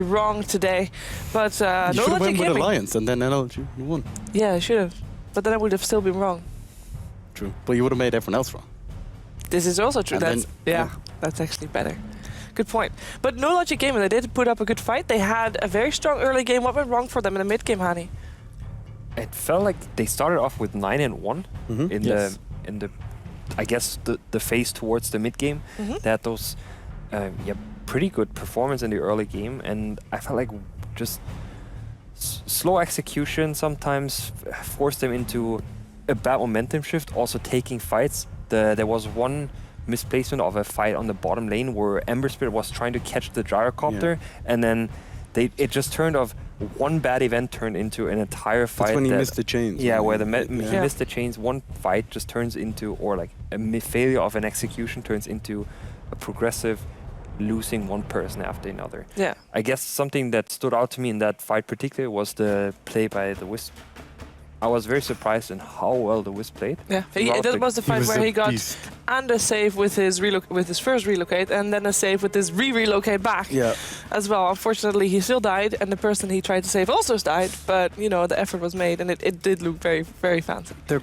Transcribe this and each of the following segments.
wrong today, but You should have went with NoLogicGaming. Alliance and then NLG won. Yeah, I should have, but then I would have still been wrong. True, but you would have made everyone else wrong. This is also true. And That's then- that's actually better. Good point. But NoLogicGaming, they did put up a good fight. They had a very strong early game. What went wrong for them in the mid game, Hani? It felt like they started off with 9-1 in Yes. the I guess the phase towards the mid game. They had those pretty good performance in the early game, and I felt like just slow execution sometimes forced them into a bad momentum shift. Also taking fights. There was one misplacement of a fight on the bottom lane where Ember Spirit was trying to catch the gyrocopter, and then it just turned off. One bad event turned into an entire fight. That's when he missed the chains. Yeah, where he Yeah. missed the chains. One fight just turns into, or like a failure of an execution turns into a progressive losing one person after another. Yeah. I guess something that stood out to me in that fight particularly was the play by the Wisp. I was very surprised in how well the Wisp played. Yeah, Throughout that was the fight was where a he got beast. and a save with his first relocate, and then a save with his relocate back Yeah, as well. Unfortunately, he still died, and the person he tried to save also died. But you know, the effort was made, and it did look very, very fancy. their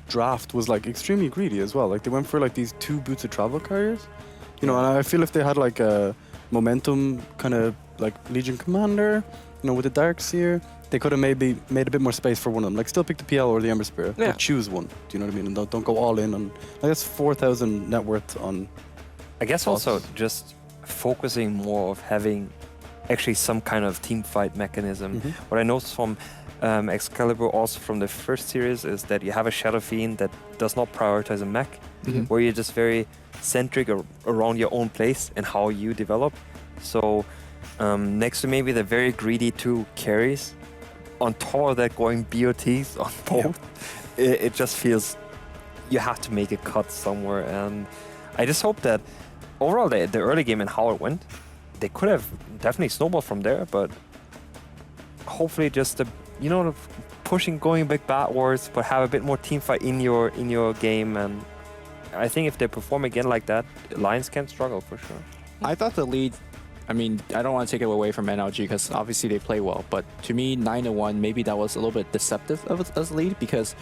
draft was like extremely greedy as well. Like they went for like these 2 boots of travel carriers. You know, and I feel if they had like a momentum kind of like Legion Commander, you know, with the Darkseer, they could have maybe made a bit more space for one of them. Like still pick the PL or the Ember Spirit, Yeah. but choose one. Do you know what I mean? And don't go all in on. Like that's 4,000 net worth on. I guess also just focusing more of having actually some kind of team fight mechanism. What I noticed from Excalibur, also from the first series, is that you have a Shadow Fiend that does not prioritize a mech, where you're just very centric around your own place and how you develop. So next to maybe the very greedy 2 carries, on top of that going BOTs on both, it just feels you have to make a cut somewhere. And I just hope that overall the early game and how it went, they could have definitely snowballed from there, but hopefully just the pushing, going back backwards, but have a bit more team fight in your game. And I think if they perform again like that, Lions can struggle for sure. I thought the lead, I mean, I don't want to take it away from NLG because obviously they play well, but to me, 9-1, maybe that was a little bit deceptive as a lead because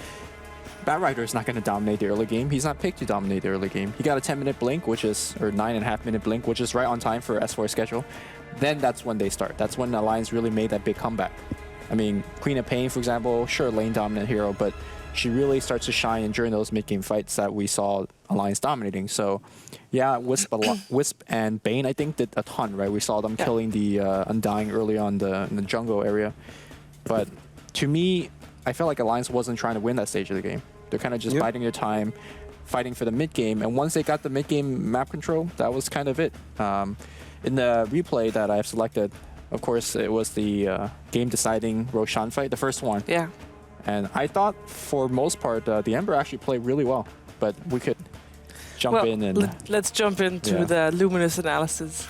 Batrider is not going to dominate the early game. He's not picked to dominate the early game. He got a 10-minute blink, or 9.5-minute blink, which is right on time for S4 schedule. Then that's when they start. That's when Alliance really made that big comeback. I mean, Queen of Pain, for example, sure, lane dominant hero, but she really starts to shine during those mid-game fights that we saw Alliance dominating. So, yeah, Wisp and Bane, I think, did a ton, right? We saw them killing the Undying early on in the jungle area. But to me, I felt like Alliance wasn't trying to win that stage of the game. They're kind of just biding their time, fighting for the mid-game. And once they got the mid-game map control, that was kind of it. In the replay that I've selected, of course, it was the game-deciding Roshan fight, the first one. Yeah. And I thought, for most part, the Ember actually played really well. But we could jump in and... Let's jump into the Luminous analysis.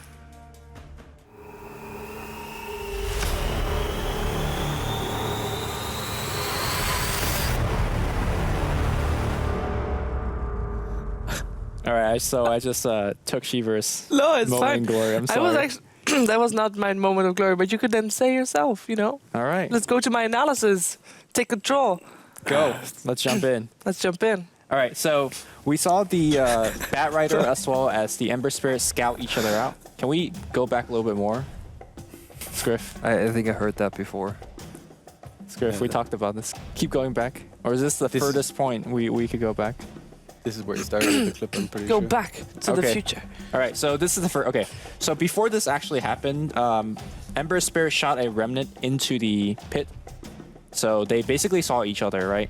All right, so I just took Shiver's No, it's moment fine. in glory. I'm sorry. I was actually that was not my moment of glory, but you could then say yourself, you know. All right, Let's go to my analysis. Take control. go. Let's jump in. Let's jump in. All right, so we saw the Batrider as well as the Ember Spirit scout each other out. Can we go back a little bit more? Scriff, I think I heard that before. we talked about this. Keep going back. Or is this the furthest point we could go back? This is where you started with the clip. I'm pretty Go sure. back to the future. All right, so this is the first. Okay, so before this actually happened, Ember Spirit shot a remnant into the pit. So they basically saw each other, right?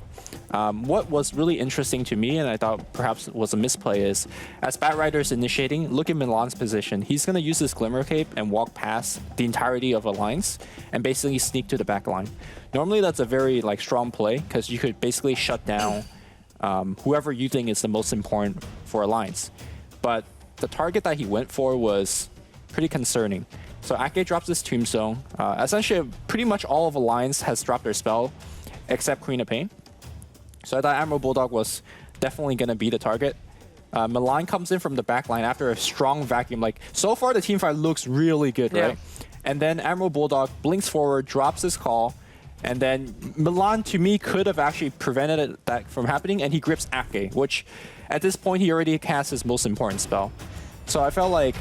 What was really interesting to me, and I thought perhaps was a misplay, is as Batrider is initiating, look at Milan's position. He's going to use this Glimmer Cape and walk past the entirety of Alliance and basically sneak to the back line. Normally, that's a very strong play because you could basically shut down whoever you think is the most important for Alliance. But the target that he went for was pretty concerning. So Ake drops this Tombstone. Essentially, pretty much all of Alliance has dropped their spell, except Queen of Pain. So I thought Admiral Bulldog was definitely going to be the target. Milan comes in from the back line after a strong vacuum. So far, the teamfight looks really good, right? And then Admiral Bulldog blinks forward, drops his call, and then Milan, to me, could have actually prevented that from happening, and he grips Ake, which at this point he already cast his most important spell. So I felt like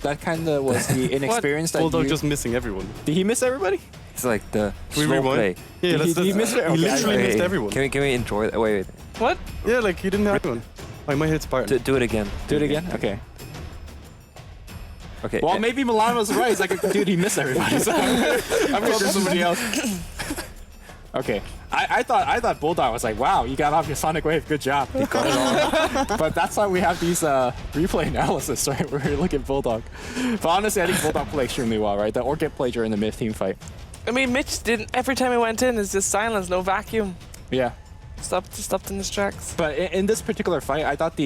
that kind of was the inexperience that Bulldog just missing everyone. Did he miss everybody? It's like the Can we slow rewind? play. Yeah, Did he miss it? He Okay, literally Wait, missed everyone. Can we enjoy it? Wait. What? Yeah, like he didn't have anyone. I might hit Spartan. Do it again. Do it again? Okay. Okay. Well, maybe Milan was right. It's like, dude, he missed everybody. So I'm going for somebody else. Okay. I thought Bulldog was like, wow, you got off your Sonic Wave. Good job. But that's why we have these replay analysis, right? Where we look at Bulldog. But honestly, I think Bulldog played extremely well, right? The Orchid played during the mid-team fight. I mean, Mitch didn't. Every time he went in, it's just silence, no vacuum. Yeah. Stopped in his tracks. But in this particular fight, I thought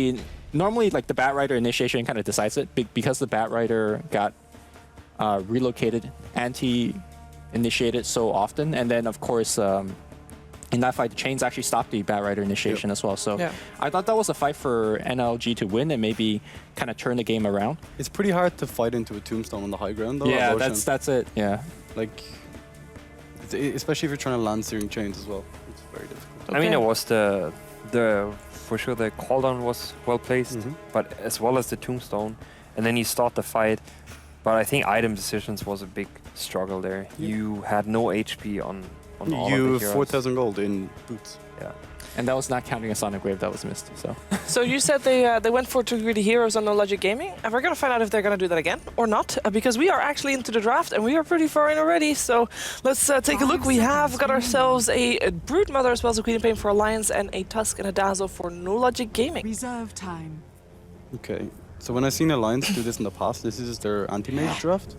normally like the Bat Rider initiation kind of decides it because the Bat Rider got relocated, anti-initiated so often, and then of course in that fight the chains actually stopped the Bat Rider initiation as well. So I thought that was a fight for NLG to win and maybe kind of turn the game around. It's pretty hard to fight into a tombstone on the high ground though. Yeah, that's it. Yeah. Like, especially if you're trying to land searing chains as well. It's very difficult. I mean, it was the for sure the cooldown was well placed, but as well as the tombstone, and then you start the fight. But I think item decisions was a big struggle there. Yeah. You had no HP on all You of the heroes. 4,000 gold in boots. Yeah. And that was not counting a Sonic Wave that was missed. So. So you said they went for 2 greedy heroes on NoLogicGaming, and we're gonna find out if they're gonna do that again or not, because we are actually into the draft and we are pretty far in already. So let's take a look. We have got ourselves a Brood Mother as well as a Queen of Pain for Alliance and a Tusk and a Dazzle for NoLogicGaming. Reserve time. Okay. So when I seen Alliance do this in the past, this is their anti-mage draft.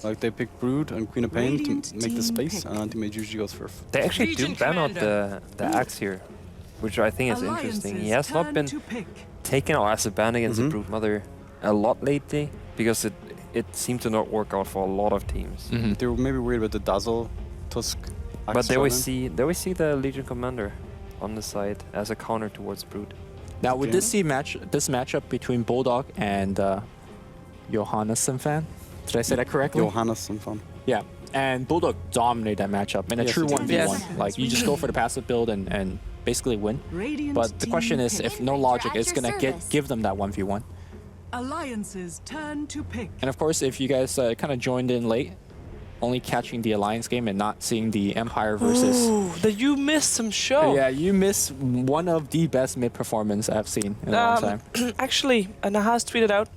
Like they pick Brood and Queen of Pain Radiant to make the team space, pick. and anti-mage usually goes for. They actually do Legion ban out Commander. the axe here, which I think is interesting. He has not been to pick. taken out as a ban against the Brood Mother a lot lately because it seemed to not work out for a lot of teams. They were maybe worried about the Dazzle, Tusk. But Axe they always shotgun. see the Legion Commander on the side as a counter towards Brood. Now, would this matchup between Bulldog and Johannesson fan? Did I say that correctly? Johannesson fan. Yeah, and Bulldog dominated that matchup in a Yes, true he 1v1. did. Yes. Like, you just go for the passive build and basically win. Radiant But the team question is pick. if NoLogic is going to give them that 1v1. Alliance's turn to pick. And of course, if you guys kind of joined in late, only catching the Alliance game and not seeing the Empire versus... Ooh, that you missed some show. Yeah, you miss one of the best mid performance I've seen in a long time. Actually, Nahas tweeted out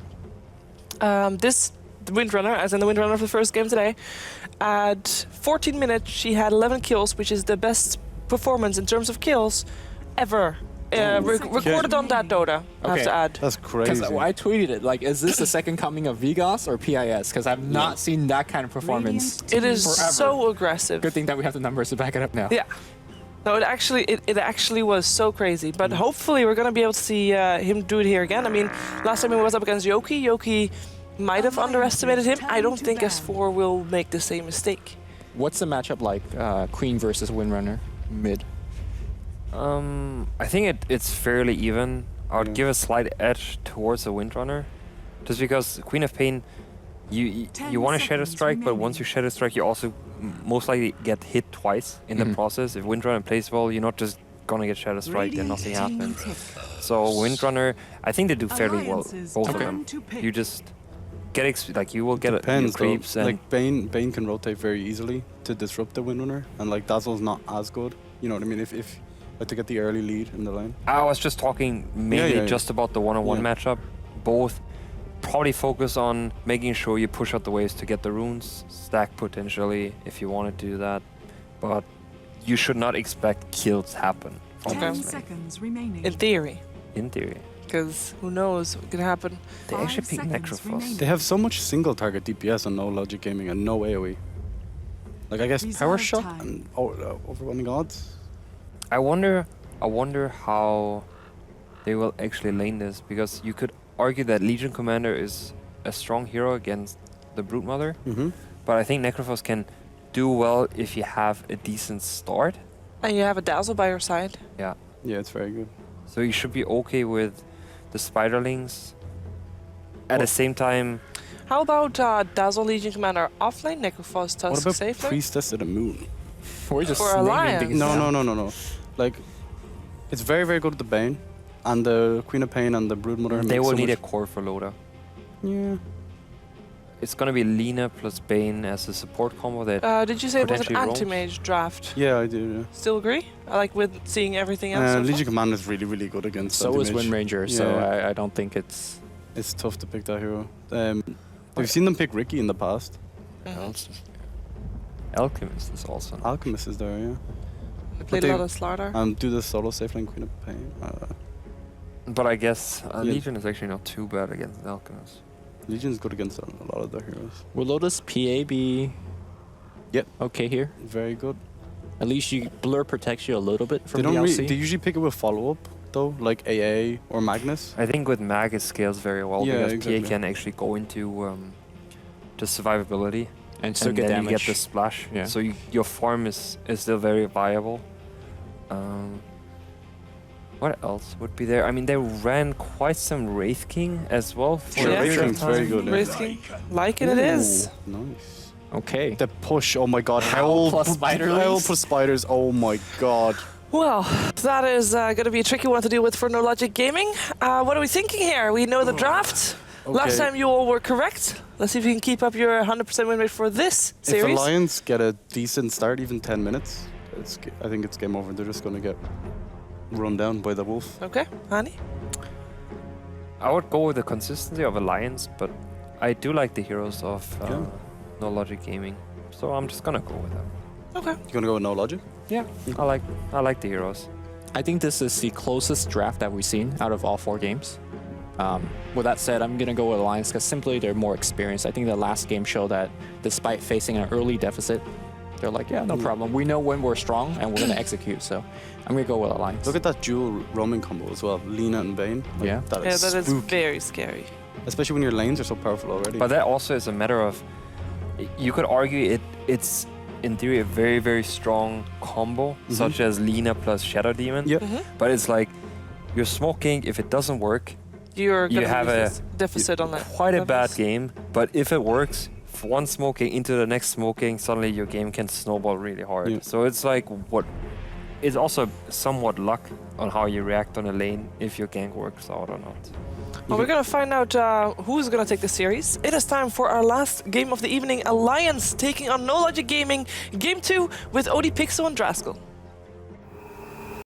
the Windrunner, as in the Windrunner of the first game today. At 14 minutes, she had 11 kills, which is the best performance in terms of kills ever. Recorded on that Dota, I have Okay. to add. That's crazy. Because I tweeted it, like, is this the second coming of Vigos or PIS? Because I've not seen that kind of performance. Radiant It is Forever. so aggressive. Good thing that we have the numbers to back it up now. Yeah. No, it actually was so crazy. But hopefully we're gonna be able to see him do it here again. I mean, last time he was up against Yoki, Yoki might have underestimated him. I don't think S4 will make the same mistake. What's the matchup like, Queen versus Windrunner mid? I think it's fairly even. I would give a slight edge towards the Windrunner, just because Queen of Pain, you 10 want to Shadow seconds Strike, but remaining. once you Shadow Strike, you also most likely get hit twice in the process. If Windrunner plays well, you're not just gonna get Shadow Strike and nothing Radiant team happens. pick. So Windrunner, I think they do fairly well, Alliance's both of turn them. to pick. You just get like you will get your Depends though. creeps and Like Bane can rotate very easily to disrupt the Windrunner, and like Dazzle's not as good. You know what I mean? If like to get the early lead in the lane. I was just talking mainly yeah. just about the one-on-one Yeah. matchup. Both probably focus on making sure you push out the waves to get the runes, stack potentially if you wanted to do that. But you should not expect kills happen from 10 this lane, seconds remaining. In theory. in theory. Because who knows what could happen. They 5 actually pick seconds Necrophos. remaining. They have so much single target DPS on NoLogicGaming and no AoE. Like I guess Power Reserve Shot time. and overwhelming odds. I wonder how they will actually lane this, because you could argue that Legion Commander is a strong hero against the Brood Mother, but I think Necrophos can do well if you have a decent start. And you have a Dazzle by your side. Yeah. Yeah, it's very good. So you should be okay with the Spiderlings. At the same time, How about Dazzle Legion Commander offlane, Necrophos What Tusk about safe lane? Priestess of the Moon? We're just For naming Alliance. things No, now. no. Like, it's very, very good with the Bane and the Queen of Pain and the Broodmother. They make will so need a much- core for Loda. Yeah. It's gonna be Lina plus Bane as a support combo that Did you say it was an potentially rolls. anti-mage draft? Yeah, I do. Still agree? I like with seeing everything else. Yeah. so far. Legion Commander is really, really good against So is anti-mage. Wind Ranger, so Yeah. I don't think it's... It's tough to pick that hero. We've seen them pick Ricky in the past. else. Alchemist is also an Alchemist is there, yeah. They played they- a lot of Slardar. Do the solo safe lane Queen of Pain. But I guess Yeah. Legion is actually not too bad against Alchemist. Legion's good against a lot of their heroes. Will Lotus PA be Yep. okay here? Very good. At least blur protects you a little bit from They don't DLC. they usually pick it with follow-up though, like AA or Magnus. I think with Mag it scales very well Yeah, because exactly. PA can actually go into the survivability and still and get then damage. you get the splash. Yeah. So your farm is still very viable. What else would be there? I mean, they ran quite some Wraith King as well. For Sure, a Wraith period of King's very time. good. Yeah. Wraith King. Like it is. Ooh, nice. Okay. The push, oh my god. Howl plus spider Howl leaves? plus spiders, oh my god. Well, that is going to be a tricky one to deal with for NoLogicGaming. What are we thinking here? We know the draft. Last Okay. time you all were correct. Let's see if you can keep up your 100% win rate for this If series. Alliance get a decent start, even 10 minutes, I think it's game over. They're just gonna get run down by the wolf. Okay, Hani? I would go with the consistency of Alliance, but I do like the heroes of Yeah. NoLogicGaming. So I'm just gonna go with them. Okay. You gonna go with no logic? Yeah, I like the heroes. I think this is the closest draft that we've seen out of all 4 games. With that said, I'm going to go with Alliance because simply they're more experienced. I think the last game showed that despite facing an early deficit, they're like, yeah, no problem. We know when we're strong and we're going to execute. So I'm going to go with Alliance. Look at that dual roaming combo as well. Lina and Bane. Like, Yeah. That Yeah, is that is spooky. very scary. Especially when your lanes are so powerful already. But that also is a matter of, you could argue it's in theory a very, very strong combo, such as Lina plus Shadow Demon. Yep. But it's like, you're smoking, if it doesn't work, You're You going to have have a- a deficit on that. quite a bad levels. game. But if it works, one smoking into the next smoking, suddenly your game can snowball really hard. Yeah. So it's like it's also somewhat luck on how you react on a lane if your gank works out or not. Well, we're going to find out who's going to take the series. It is time for our last game of the evening. Alliance taking on NoLogicGaming. Game 2 with Odie Pixel and Draskell.